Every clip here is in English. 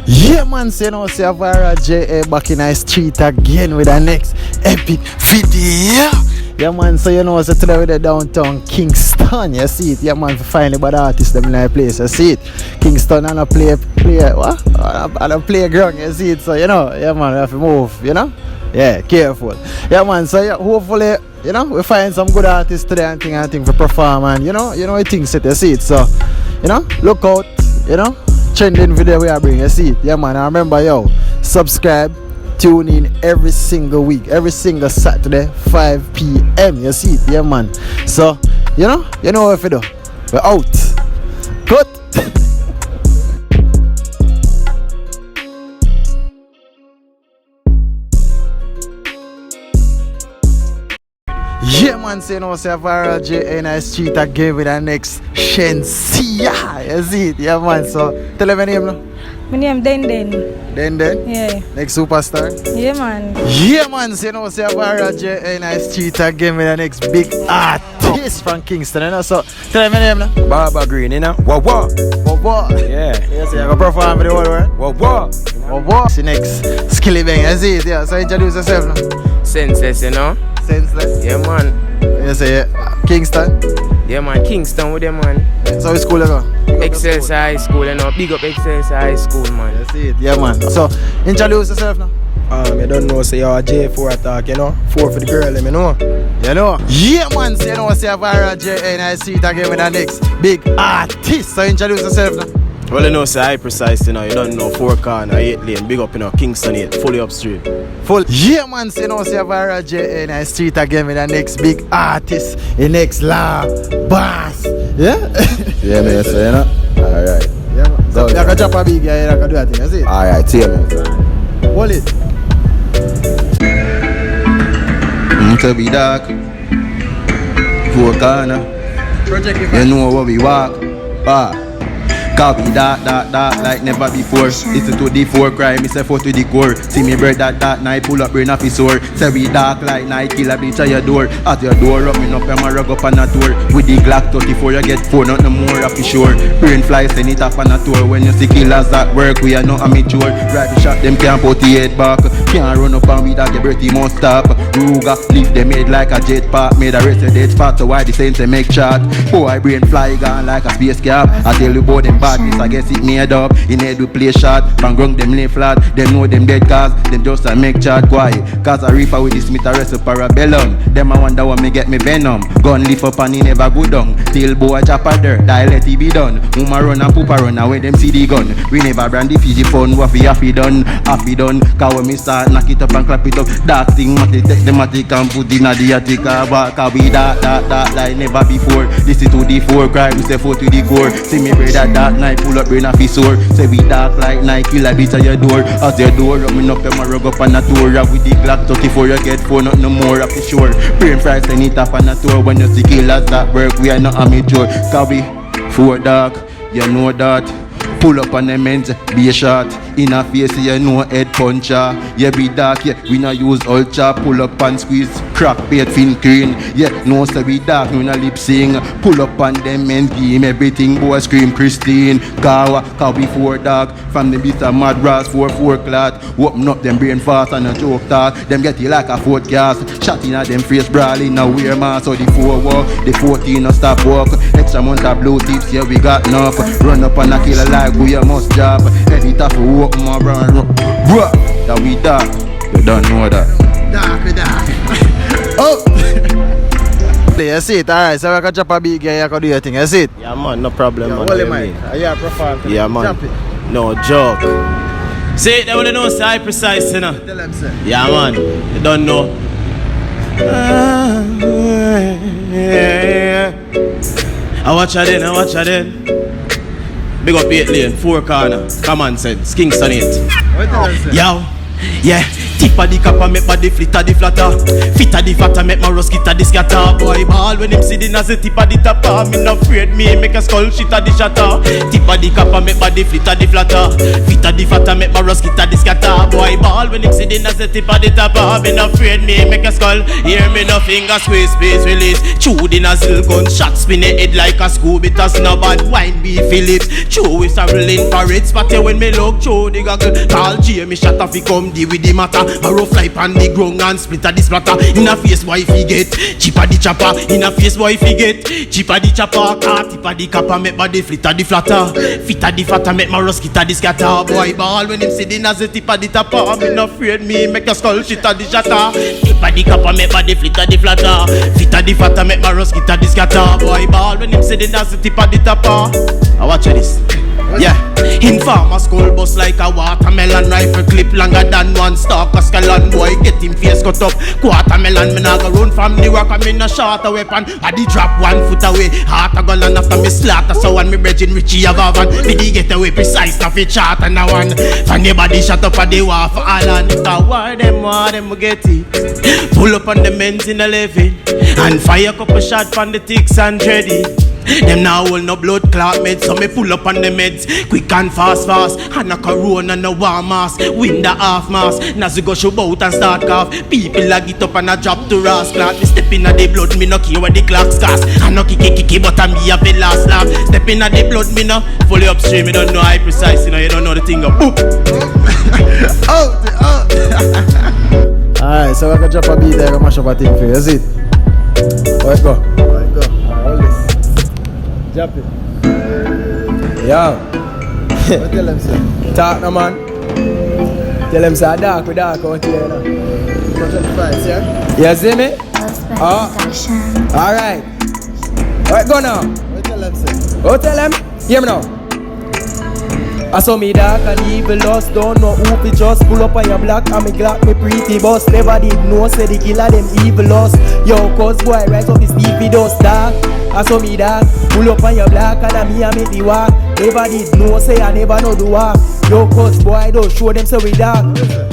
Yeah man, so you know, see Viral J.A. back in the street again with the next epic video. Yeah man, so you know, so today with the downtown Kingston, you see it. Yeah man, finally by the artists them in the place, you see it. Kingston and a play what? And a playground, you see it. So you know, yeah man, we have to move, you know. Yeah, careful. Yeah man, so yeah, hopefully, you know, we find some good artists today and thing for perform and you know things set, you see it. So, you know, look out, you know. Trending video we are bringing, you see it. Yeah man, I remember yo, subscribe, tune in every single week, every single Saturday, 5 p.m. You see it, yeah man. So, you know what we do. We're out. Cut. Yeah man, say no, say Viral J in the street again with the next Shensia. You see it, yeah man. So tell them your name now. My name Den. Den? Yeah. Next superstar? Yeah man. Yeah man, say no, say Viral J in the street again with the next big artist from Kingston, you know. So tell them your name now. Bawba Green, you know. Whoa. Yeah. Yes, you go perform for the whole world. Whoa. See next Skilly Bang, you see it, yeah. So introduce yourself now. Senseless, you know. Senseless. Yeah man. You say Kingston? Yeah man, Kingston with them man. So which school you go? Excelsior High School, you know. Big up Excelsior High School, man. You see it, yeah man. So introduce yourself now. You don't know, say you're a J4 attack, you know. 4 for the girl, you know. You know? Yeah man, so you know, say Viral J and I see it again with the next big artist. So introduce yourself now. Well, you know, say iPrecyse, you know, you don't know 4 corner, 8 lane, big up, you know, Kingston 8, fully up street. Full. Yeah man, so you know, say Viral J and I street again with the next big artist, the next law boss. Yeah? Yeah, man, so you know. Alright. Yeah man. So you can drop a big guy, you can do that thing, you see it? Alright, see you, man. Hold it. To be dark, 4 corner. Project it. You know where we walk. Cause we dark like never before. Listen to the 4 cry, me say 4 to the core. See me bread that night, pull up brain off his sore. Say we dark like night, kill a bitch at your door. At your door, up me up, I'm a rug up on a tour. With the Glock 34, you get 4, not no more off the shore. Brain fly, send it up on a tour. When you see killers at work, we are not amateur. Right, shot them can't put the head back. Can't run up on me that the breath must stop. Ruga, lift them head like a jetpack. Made a rest of dead spot, so why the saints they make shot. Boy, brain fly gone like a space cap. I tell you about them badness, I guess it made up. In head we play shot, from grunk them lay flat. Them know them dead cause, them just a make chat quiet. Cause a reefer with the Smith arrest a parabellum. Them I wonder what me get me venom. Gun lift up and he never go down. Till boy chop a dirt, die let it be done. Mama run and poopa run and when them see the gun. We never brand the Fiji phone, what we have done. Cause when me start knock it up and clap it up. That thing matic, take the matic and put in a the attic. Cause we that like never before. This is to the 4 cry, we say 4 to the core. See me brother that night, pull up brain off his sore. Say we dark like night, kill a bitch at your door. At your door, rubbing up them a rug up on a tour. With the Glock 34, you get 4, not no more up the shore. Brain fry, send it up on a tour. When you see killers that work, we are not amateur. Cause we 4 dark, you know that. Pull up on them ends, be a shot. In a face, you know head puncher. Yeah, be dark, yeah, we not use ultra. Pull up and squeeze, crack bait, fin green. Yeah, no, so we dark, we not lip sing. Pull up on them and give him everything, boy, scream Christine. Cause we 4 dark, from the beast of mad brass, 4 clot. Open up them brain fast and a joke talk. Them get you like a 4th gas. Shot in at them face, brawling, now wear mask. So the 4 walk, the 14 no stop walk. Extra month of blue tips, yeah, we got enough. Run up and a killer like we must job. Edit off for open my brand. Bruh, that we dark. You don't know that. Dark. Oh! You see it, alright. So we can drop a big guy, you can do your thing. You see it? Yeah man, no problem, man. Hold it, man. Are you a profile? Yeah man. Drop it. No joke. See it, they want to know, say iPrecyse, you know. Tell them, sir. Yeah man, you don't know. I watch her then. Big up 8 lane, 4 corner, common sense, Kingston 8. What tell them, sir? Yo, yeah. Tip of the kappa make body flitter the flatter. Fit of the fatter make my ruskita the scatter. Boy ball when him sitting as a tip of the tapper. Me not afraid me make a skull shit of the shatter. Tip of the kappa make body flitter the flatter. Fit of the fatter make my ruskita the scatter. Boy ball when when him sitting as the tip of the top. Me no afraid me make a skull. Hear me no finger squeeze, space release. Chewed in a zill gun shot, spin a head like a school. It has no bad wine be Phillips. Chew is a real infrared spot here when me look chew the goggle. Call Jamie shot off he come deal with the matter. A rough life on the ground and split a the splatter. In a face wife he get, cheaper the chopper. In a face wife he get, cheaper the chopper. Car tip of the capper make body flitter the flatter. Fitter the fatter make my ruskita the scatter. Boy ball when him sitting as the tip of the tapper. Me no afraid me make a skull shit at the shatter. Tip of the capper make body flitter the flatter. Fitter the fatter make my ruskita the scatter. Boy ball when him sitting as the tip of the tapper. I watch this. Yeah, informer skull bust like a watermelon. Rifle clip longer than one stalk a scallon. Boy get him face cut up, watermelon. Me nah go run from the rock, I'm in a shorter weapon. I di drop 1 foot away, heart a gun and after me slaughter. So when me bridging Richie have a van, me di get away precise, na fit shot and a one. From the body shot up at the wall for all and if I war them we get it. Pull up on the men's in 11 and fire couple shot from the ticks and dready. Them now hold no blood clot meds, so me pull up on the meds quick and fast. And a corona no warm mask, win the half mask. Nazi go show bout and start cough. People a get up and a drop to ras clot. Me step in a the blood, me no care where the clocks cast. I no kiki but I me have the last laugh. Step in a the blood, me no fully upstream. Me don't know iPrecyse, you don't know the thing of Alright, so I can drop a beat there and mash up a thing for you, is it? Alright, go. Hold this. Drop it. Yo. What tell them, sir? Talk no man. Tell them say dark out here now. Go to the price, yeah? You see me? Alright. Alright, go now. What tell them, sir? Go tell them. Hear me now. I saw me dark and evil lost. Don't know who fi just pull up on your block. And me glock me pretty boss. Never did know say the killer them evil lost. Yo, cause boy rise up the Stevie dust dark. I saw me dark, pull up on your block and I me a make the walk. Never did know say I never know the walk. Yo, cause boy don't show them so we dark.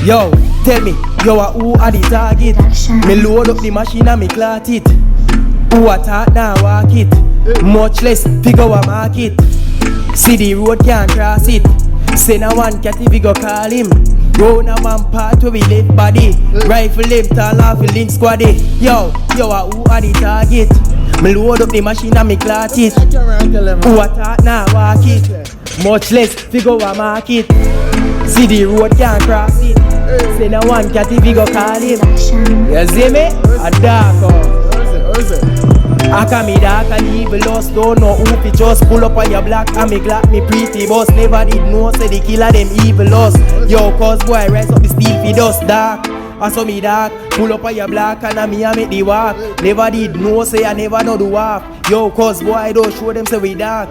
Yo, tell me, yo who are the target? Me load up the machine and me clot it. Who attack now walk it? Much less figure a market. See the road can't cross it. Say no one cat if we go call him. Round a man part where we live body. Rifle him, tall off the link squaddy. Yo who are the target? Me load up the machine and me clot it. Who attack now walk it? Much less figure a market. See the road can't cross it. Say no one cat if we go call him. You see me? A dark I can me dark and evil lost. Don't know who fi just pull up on your block and me glock me pretty boss. Never did know say the killer them evil lost. Yo cause boy rise up the steel fi dust dark. I saw me dark, pull up on your block and I me a make the walk. Never did know say I never know the walk. Yo cause boy don't show them say we dark.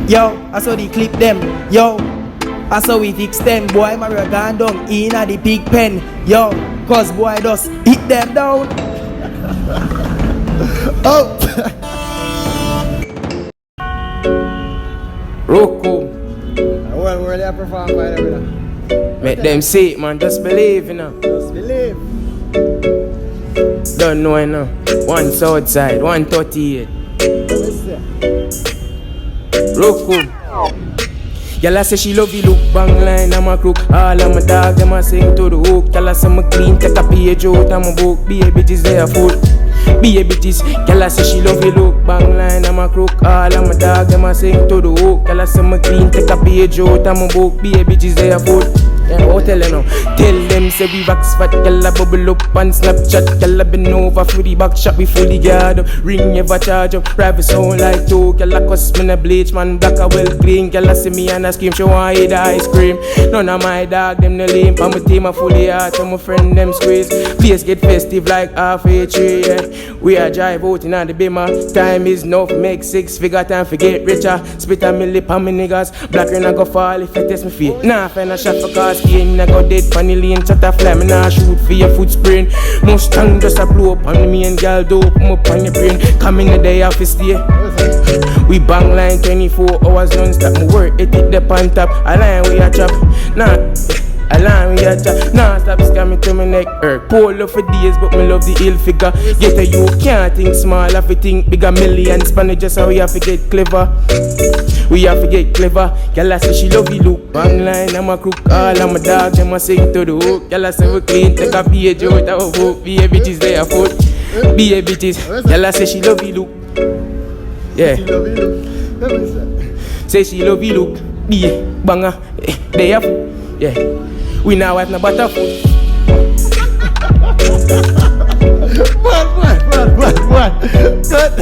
Yo I saw the clip them. Yo I saw we fix them. Boy my gun down in a the big pen. Yo cause boy just hit them down. Oh! Roku. Well, where they perform by them, Make them see it, man. Just believe, you know. Just believe. Don't know, you know. One Southside, 138. Roku. Y'all say she love you look bang line, I'm a crook. All of my dog, them a sing to the hook. Y'all say me clean, take a page out of my book. Be a bitches there fool. Be a bitches. Y'all say she love you look bang line, I'm a crook. All of my dog, them a sing to the hook. Y'all say me clean, take a page out of my book. Be a bitches there fool. Yeah, what tell you now? Tell them say we wax fat, y'all a bubble up and Snapchat. Y'all a been over for the back shot, we fully guard up. Ring ever charge up, private sound like two. Y'all a cuss me a bleach, man black a well clean. Y'all a see me and a scream, she want eat the ice cream. None of my dog, them no lame. Pa my team a fully hard, and my friend them squeeze. Place get festive like half a tree, yeah. We a drive out in the bimmer. Time is now for make 6 figure time for get richer. Spit on me lip on me niggas. Black rain a go fall if I test me feet. Nah, find a shot for cause skin. I go dead funny lane, chat a fly. Me nah shoot for your foot sprain. Mustang just a blow up on me and girl dope them up on your brain. Come in the day office day. We bang line 24 hours non-stop. Me work it the pan top. I line we a chop. Nah, I line we a chop. Nah, stop scamming to my neck hurt. Pull up for days but me love the ill figure. Get a you can't think small, have to think bigger. Millions span it just how we have to get clever. We have to get clever. Girl I say she love you look. Bang line, I'm a crook. All of my dog, them a sing to the hook. Girl I say we clean, take a page out of a book. Be a bitches there foot. Be a bitches. Girl I say she love you look. Yeah. Say she love you look. Be a banger. They have. Yeah. We now have no butter food. What? Good.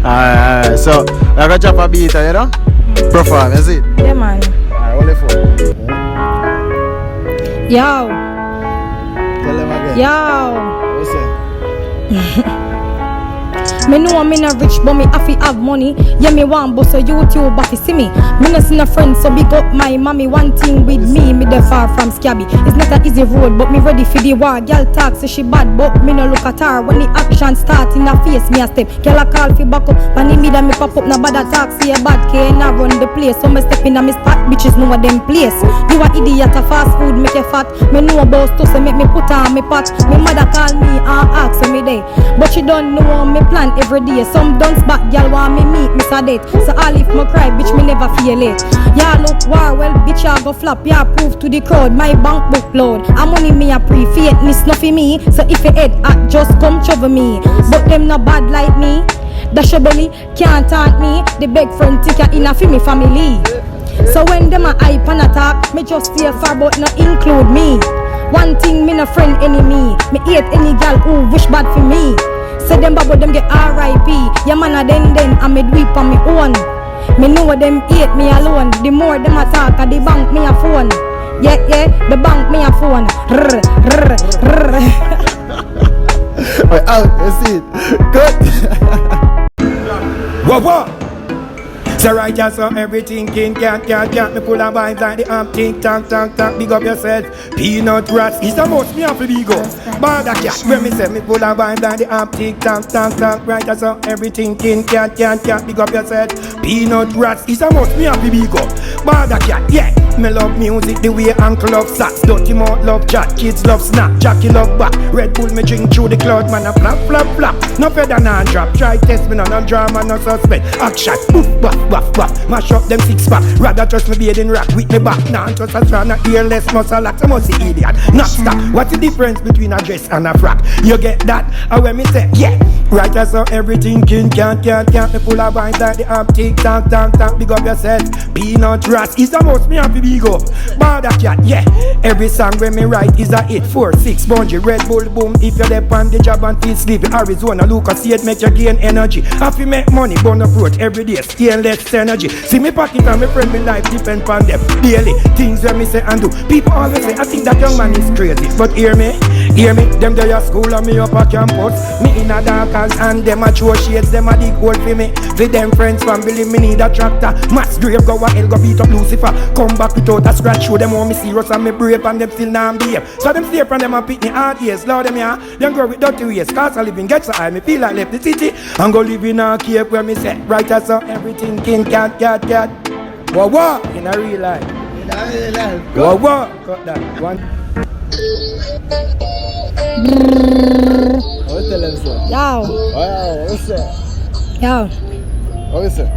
Alright, so I got drop a beat, you know? Perform, is it? Yeah, man. Alright, only for. Yo. Tell them again. Yo. What's that? Me know I'm not rich, but me have money. Yeah, me want boss a YouTube, but you see me. Me not see no friends, so big up my mommy. One thing with me the far from scabby. It's not an easy road, but me ready for the war. Girl talk, say she bad, but me no look at her. When the action start in her face, me a step. Girl a call fi back up, and in me that me pop up. No bad talk, see a bad K, and I run the place. So me step in a me spot, bitches know them place. You a idiot, a fast food make you fat. Me know about stuff, so make me put on me pot. Me mother call me and ask me day, but she don't know me plan every day. Some dance back, y'all want me meet me date. So all if me cry, bitch, me never feel it. Y'all look war, well, bitch, y'all go flop. Y'all prove to the crowd, my bank book load. I'm money me a pre-fakeness, not for me. So if you head at, just come trouble me. But them not bad like me. Dash your belly, can't taunt me. The beg friend ticker in a for me family. So when them a hype and attack, me just stay far but not include me. One thing, me no friend enemy. Me hate any gal who wish bad for me. Say them babo them get R.I.P. Yeah man a then I me do it on me own. Me know them hate me alone. The more them attack the bank me a phone. Yeah, the bank me a phone. Wait, out, you see it. Good. What? So right just so everything can't me pull a vibes like the amp tick tock big up yourself. Peanut rats is the most me have to big up. Bada cat when me say me pull a vibes like the amp tick tock right just so everything can't big up yourself. Peanut rats is the most me have to big up. Bada cat, yeah. Me love music the way Uncle love sax. Dirty mouth love chat, kids love snap, Jackie love back. Red Bull me drink through the cloud, man a flap. No feather nah drop, try test me no drama, no suspect. Action, boof, buff, mash up them six pack. Rather trust me bearding rock with me back. Nah trust a strong, not earless, muscle like some must see idiot. Not stop, what's the difference between a dress and a frack? You get that? And when me say, yeah. Right as so everything can't me full of vibes like the amp tick tock big up yourself. Peanut rats is the most me have to big up. Bada cat, yeah. Every song when me write is a hit. 4, 6, bungee, Red Bull, boom. If you're there on the job and feel sleepy, Arizona, Lucas, see it make you gain energy. Have to make money, burn approach every day, stainless energy. See me pocket and my friend, me life depend on them daily. Things when me say and do. People always say, I think that young man is crazy. But hear me, them there at school and me up at campus. Me in a dark house and them a throw shades, them a dig hole for me. For them friends, family, me need a tractor. Mass grave, go a hell, go beat up Lucifer. Come back without a scratch, show them how me serious and me brave and them still not behave. So them stay from them and pick me hard ears. Lord them yeah, them grow with dirty ways. Cause I live in get so high, me feel like left the city and go live in a cave where me say, right as so everything cat. Whoa, in a real life. Whoa, cut that one. What's the lens? Yo. Wow, what's that? Yo. What is it?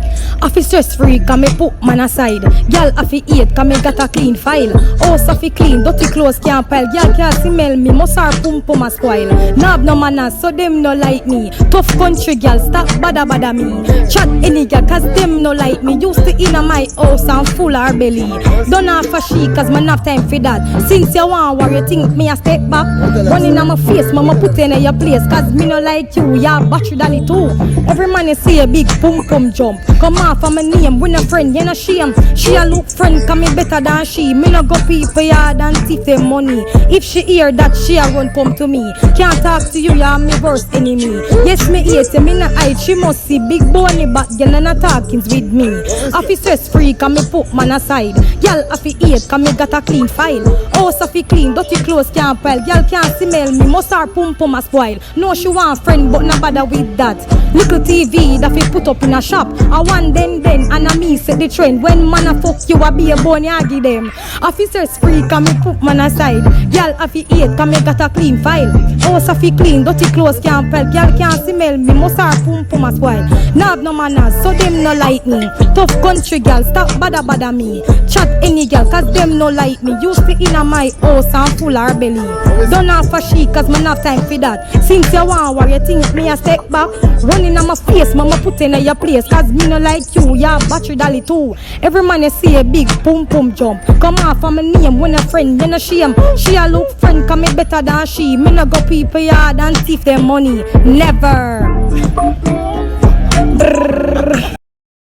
I feel stress free, can me put man aside. Girl, I feel eat, can me got a clean file. House I feel clean, dirty clothes can't pile. Girl can't smell me, must her pum a spoil. Nab no manners, so them no like me. Tough country girl, stop bada me. Chat any girl, cause them no like me. Used to in my house and full her belly. Don't have for she, cause man have time for that. Since you want war, you think me a step back. Running on my face, mama put in your place. Cause me no like you, yeah, battery than it too. Every man you see a big pum jump. Come off of my name, we no friend, you no shame. She a look friend, cause me better than she. Me no go people yard and thief them money. If she hear that, she a run come to me. Can't talk to you, you me worst enemy. Yes, me hate you, me no hide. She must see big bony back, girl and a talkings with me. I feel stress free, cause me put man aside. Girl, I feel hate, cause me got a clean file. House I feel clean, dirty clothes can't pile. Girl can't smell me, must her pum a spoil. No, she want friend, but no bother with that. Little TV that we put up in a shop. I want then and I me set the trend. When man a fuck you a be a bone ya give them. Officers free can me put man aside. Girl if he eat can me got a clean file. House if he clean, dirty clothes can't pelt. Girl can't smell me, must her pum a spoil. Now have no manners, so them no like me. Tough country girl, stop bada me. Chat any girl, cause them no like me. Used to in a my house and full her belly. Don't have for she, cause man have time for that. Since you want war, you think me a step back. Running on my face, mama put in your place. Cause me no like you, yeah, battery dolly too. Every man you see a big pum jump. Come off of my name, when a friend, you no shame. She a look friend, cause me better than she. Me no go people yard and thief them money. Never.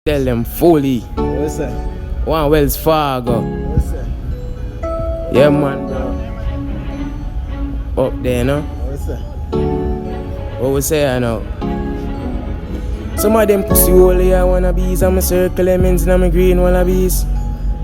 Tell them fully. What's that? One Wells Fargo. What's that? Yeah, man, bro. Up there, no? What's that? What we say now? Some of them pussy holy I wanna bees. I'm a circle lemons and I'm a green wallabies.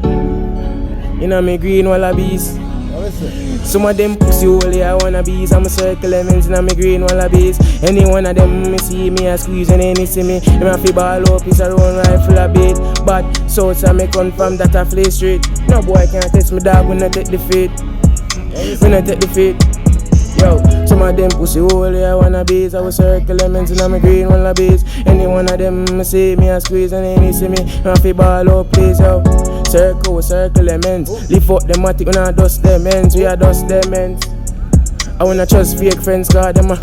You know me green wallabies. What's that? Some of them pussy holy I wanna bees. I'm a circle lemons and I'm a green wallabies. Any one of them me see me I squeeze and any see me. Them a fi ball up is a round rifle a beat. But so me confirm that I play straight. No boy can't test me dog when I take the feet. When I take the feet. Yo, some of them pussy holy I wanna bees. I was circle lemons and I'm a green wallabies. Any one of them me see me I squeeze and any see me. I fi ball up please yo. Circle lemons. Lift up them matic when I dust them ends. We a dust them ends. I wanna trust fake friends cause them a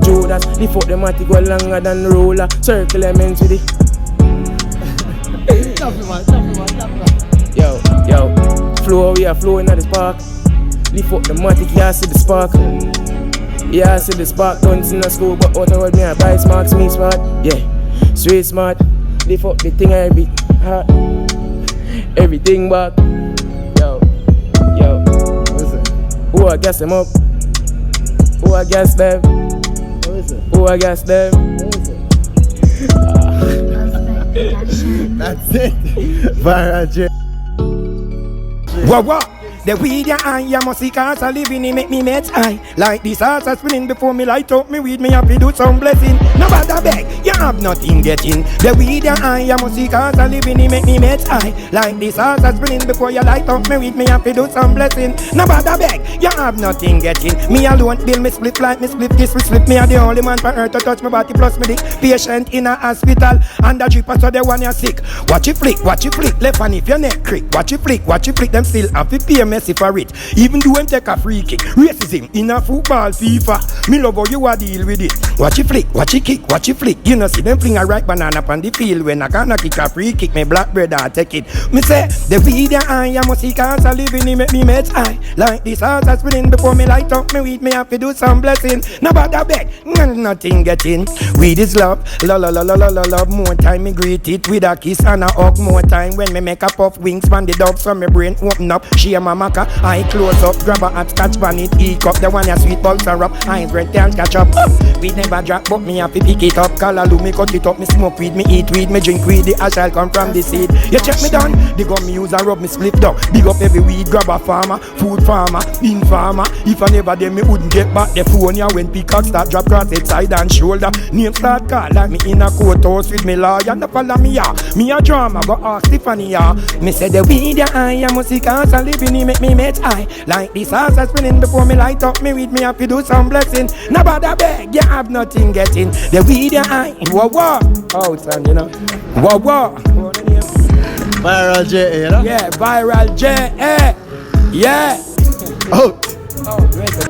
Judas. Lift up them matic go longer than roller. Circle lemons with it. Yo, flow we a flow in the spark. Lift up the matic, yeah, see the spark. Yeah, see the spark. Don't see no school, but out of world me a buy smart, me smart. Yeah, straight smart. Lift up the thing every heart. Everything back. Yo. What's that? Who I gas them up? Who I gas them? What's that? Who I gas them? That's it. Viral J. Whoa. The weed ya eye, ya must see cars a living, it make me mates high. Like this house a spinning before me light up me weed, me happy do some blessing. No bother beg, you have nothing getting. The weed ya eye, ya must see cars a living, it make me mates high. Like this house a spinning before you light up me weed, me happy do some blessing. No bother beg, you have nothing getting. Me alone build me split like me split this we slip. Me a the only man for earth to touch my body plus me dick. Patient in a hospital and the dripper so the one you sick. Watch it flick, left and if your neck crick. Watch it flick, them still have to pay messy for it. Even do them take a free kick. Racism in a football FIFA. Me love how you a deal with it. Watch it flick, watch it kick, watch it flick. You know see them fling a ripe banana on the field. When I gonna kick a free kick, me black brother take it. Me say the video I must see cars a living in make me mates high. Like this house a spinning before me light up me weed, me have to do some blessing. No bother beg, nothing getting. Weed is love, love. More time me greet it with a kiss and a hug. More time when me make a puff wings from the dog so me brain open up. She a mamaka, I close up, grab a hot scotch van it, eat up. The one ya sweet balls are up, eyes red and catch up. We never drop but me happy pick it up. Calalu me cut it up, me smoke weed, me eat weed, me drink weed. The ash shall come from the seed. You check me down, the gum me use and rub me split down. Big up every weed, grab a farmer, food farmer, bean farmer. If I never them me wouldn't get back the phone ya when peacock start drop cross head side and shoulder. Name start call like me in a courthouse with me lawyer. No follow me ya, me a drama go ask Tiffany ya. Me say the weed ya I must see cars a living it make me mates high. Like this house a spinning before me light up me weed, me have to do some blessing. No bother beg, you have nothing getting. The weed ya I whoa outside you know. Whoa Viral J, you know? Yeah, Viral J, yeah. Oh. Where's the